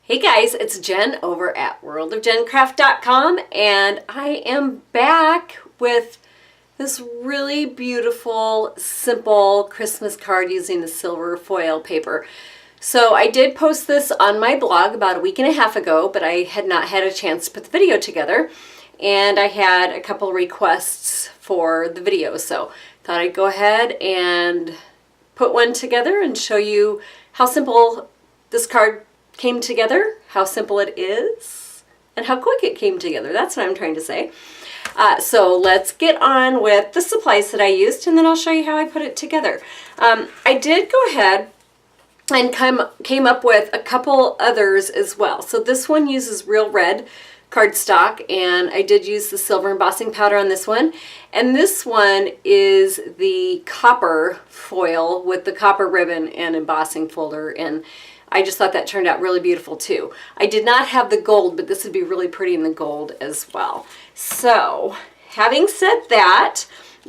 Hey guys, it's Jen over at worldofjencraft.com, and I am back with this really beautiful, simple Christmas card using the silver foil paper. So I did post this on my blog about a week and a half ago, but I had not had a chance to put the video together, and I had a couple requests for the video, so thought I'd go ahead and put one together and show you how simple this card came together, how simple it is, and how quick it came together. That's what I'm trying to say. So let's get on with the supplies that I used, and then I'll show you how I put it together. I did go ahead and came up with a couple others as well. So this one uses real red cardstock, and I did use the silver embossing powder on this one. And this one is the copper foil with the copper ribbon and embossing folder, and I just thought that turned out really beautiful too. I did not have the gold, but this would be really pretty in the gold as well. So, having said that,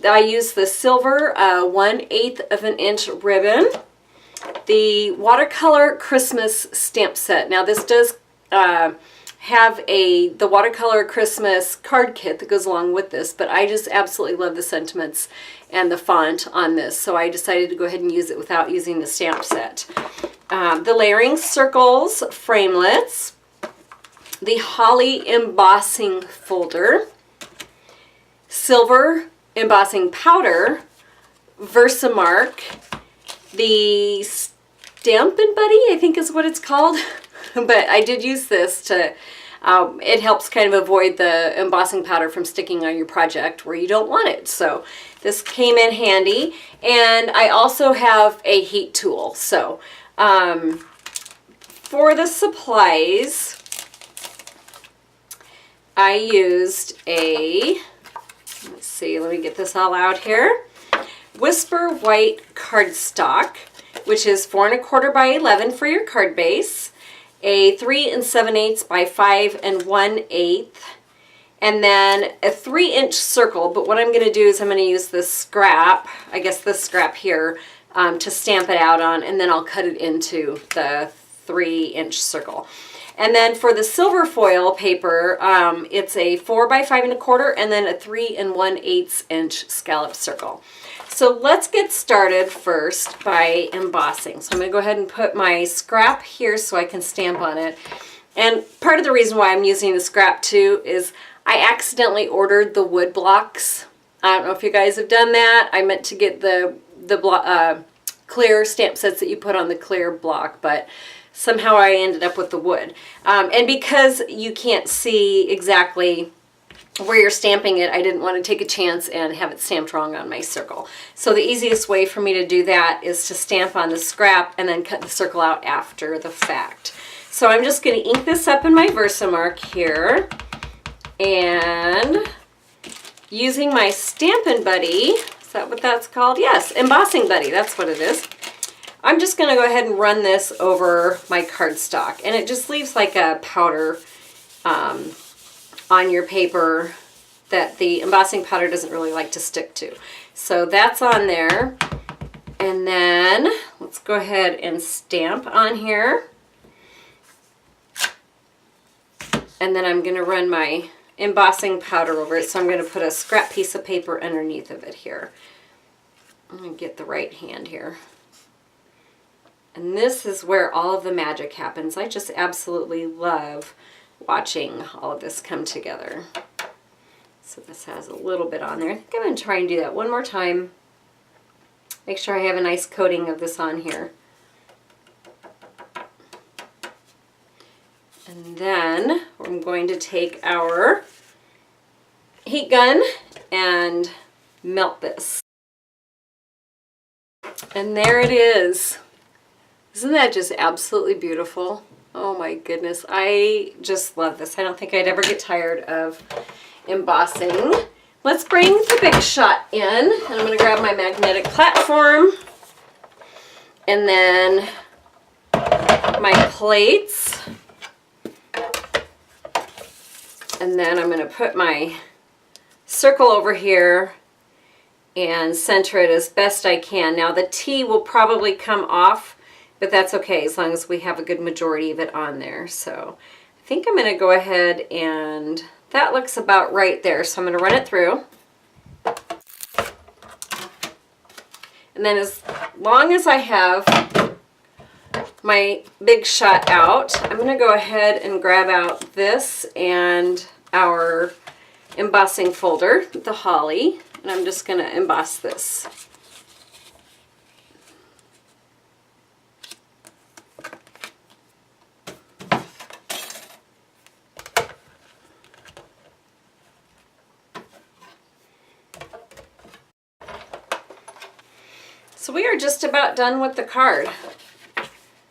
I used the silver 1/8 of an inch ribbon, the Watercolor Christmas stamp set. Now this does have the Watercolor Christmas card kit that goes along with this, but I just absolutely love the sentiments and the font on this, so I decided to go ahead and use it without using the stamp set. The layering circles framelets, the holly embossing folder, silver embossing powder, Versamark, the Stampin' Buddy, I think is what it's called, but I did use this to, it helps kind of avoid the embossing powder from sticking on your project where you don't want it. So this came in handy, and I also have a heat tool. So for the supplies, I used let's see, let me get this all out here, Whisper White cardstock, which is 4 1/4 by 11 for your card base, a 3 7/8 by 5 1/8, and then a 3-inch circle. But what I'm going to do is I'm going to use this scrap, I guess this scrap here, to stamp it out on, and then I'll cut it into the 3-inch circle. And then for the silver foil paper, it's a 4 by 5 1/4 and then a 3 1/8 inch scallop circle. So let's get started first by embossing. So I'm going to go ahead and put my scrap here so I can stamp on it. And part of the reason why I'm using the scrap too is I accidentally ordered the wood blocks. I don't know if you guys have done that. I meant to get the clear stamp sets that you put on the clear block, but somehow I ended up with the wood. And because you can't see exactly where you're stamping it, I didn't want to take a chance and have it stamped wrong on my circle. So the easiest way for me to do that is to stamp on the scrap and then cut the circle out after the fact. So I'm just going to ink this up in my Versamark here, and using my Stampin' Buddy, is that what that's called? Yes, Embossing Buddy, that's what it is. I'm just going to go ahead and run this over my cardstock, and it just leaves like a powder on your paper that the embossing powder doesn't really like to stick to. So that's on there, and then let's go ahead and stamp on here, and then I'm going to run my embossing powder over it. So I'm going to put a scrap piece of paper underneath of it here. I'm going to get the right hand here. And this is where all of the magic happens. I just absolutely love watching all of this come together. So this has a little bit on there. I think I'm going to try and do that one more time. Make sure I have a nice coating of this on here. And then I'm going to take our heat gun and melt this. And there it is. Isn't that just absolutely beautiful? Oh my goodness, I just love this. I don't think I'd ever get tired of embossing. Let's bring the big shot in, and I'm going to grab my magnetic platform, and then my plates, and then I'm going to put my circle over here and center it as best I can. Now the T will probably come off, but that's okay as long as we have a good majority of it on there. So I think I'm going to go ahead, and that looks about right there. So I'm going to run it through. And then as long as I have my big shot out, I'm going to go ahead and grab out this and our embossing folder, the holly, and I'm just going to emboss this. So we are just about done with the card.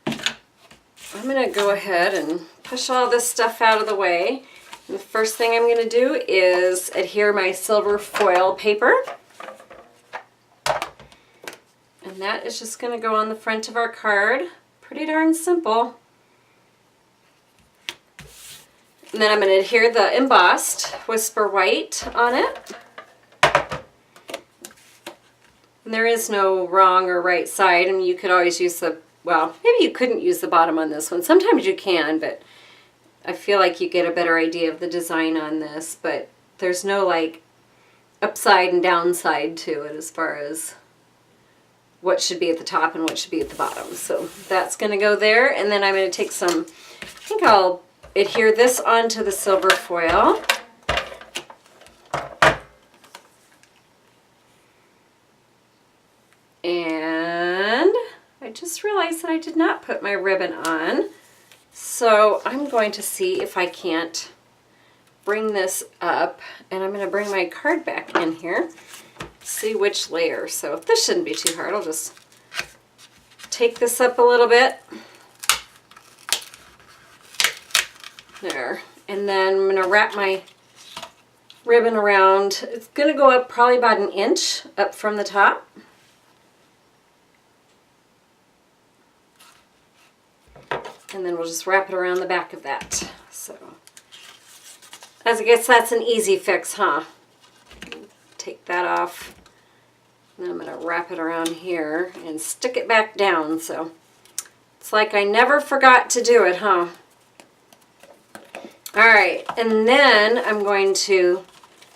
I'm going to go ahead and push all this stuff out of the way. And the first thing I'm going to do is adhere my silver foil paper. And that is just going to go on the front of our card. Pretty darn simple. And then I'm going to adhere the embossed Whisper White on it. And there is no wrong or right side. I mean, you could always use the, well, maybe you couldn't use the bottom on this one. Sometimes you can, but I feel like you get a better idea of the design on this. But there's no like upside and downside to it as far as what should be at the top and what should be at the bottom. So that's going to go there. And then I'm going to take some, I think I'll adhere this onto the silver foil. And I just realized that I did not put my ribbon on. So I'm going to see if I can't bring this up, and I'm going to bring my card back in here, see which layer. So this shouldn't be too hard. I'll just take this up a little bit. There. And then I'm going to wrap my ribbon around. It's going to go up probably about an inch up from the top. And then we'll just wrap it around the back of that. So, as I guess that's an easy fix, huh? Take that off. And then I'm going to wrap it around here and stick it back down. So, it's like I never forgot to do it, huh? Alright, and then I'm going to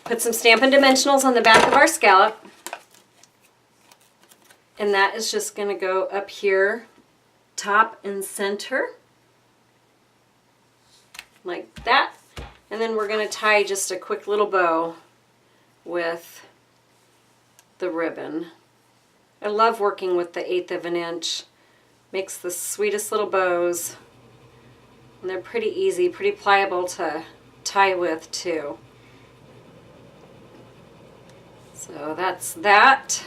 put some Stampin' Dimensionals on the back of our scallop. And that is just going to go up here, top and center. Like that. And then we're going to tie just a quick little bow with the ribbon. I love working with the 1/8 of an inch. Makes the sweetest little bows. And they're pretty easy, pretty pliable to tie with too. So that's that.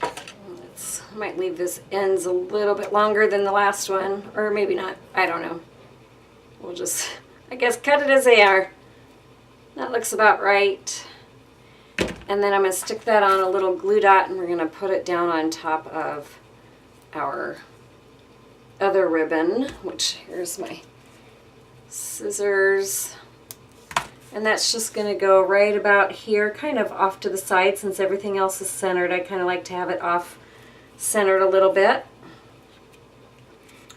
I might leave this ends a little bit longer than the last one, or maybe not, I don't know. We'll just, I guess, cut it as they are. That looks about right. And then I'm going to stick that on a little glue dot, and we're going to put it down on top of our other ribbon, which here's my scissors. And that's just going to go right about here, kind of off to the side since everything else is centered. I kind of like to have it off centered a little bit.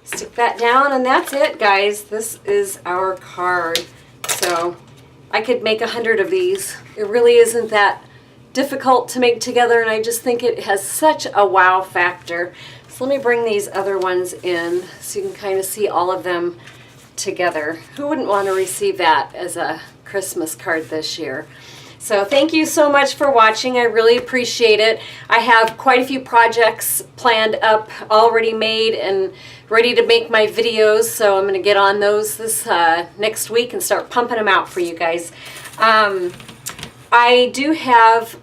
Stick that down, and that's it, guys. This is our card. So I could make 100 of these. It really isn't that difficult to make together, and I just think it has such a wow factor. So let me bring these other ones in so you can kind of see all of them together. Who wouldn't want to receive that as a Christmas card this year? So thank you so much for watching. I really appreciate it. I have quite a few projects planned up, already made and ready to make my videos. So I'm going to get on those this next week and start pumping them out for you guys. I do have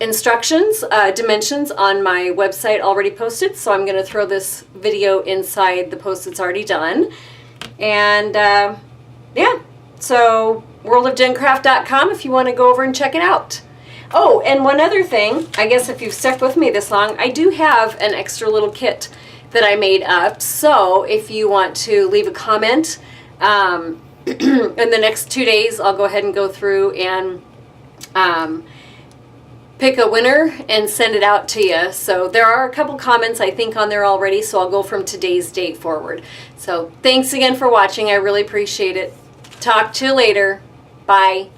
instructions, dimensions on my website already posted. So I'm going to throw this video inside the post that's already done. And yeah, so worldofgencraft.com if you want to go over and check it out. Oh, and one other thing, I guess if you've stuck with me this long, I do have an extra little kit that I made up. So if you want to leave a comment, in the next 2 days, I'll go ahead and go through and pick a winner and send it out to you. So there are a couple comments I think on there already, so I'll go from today's date forward. So thanks again for watching. I really appreciate it. Talk to you later. Bye.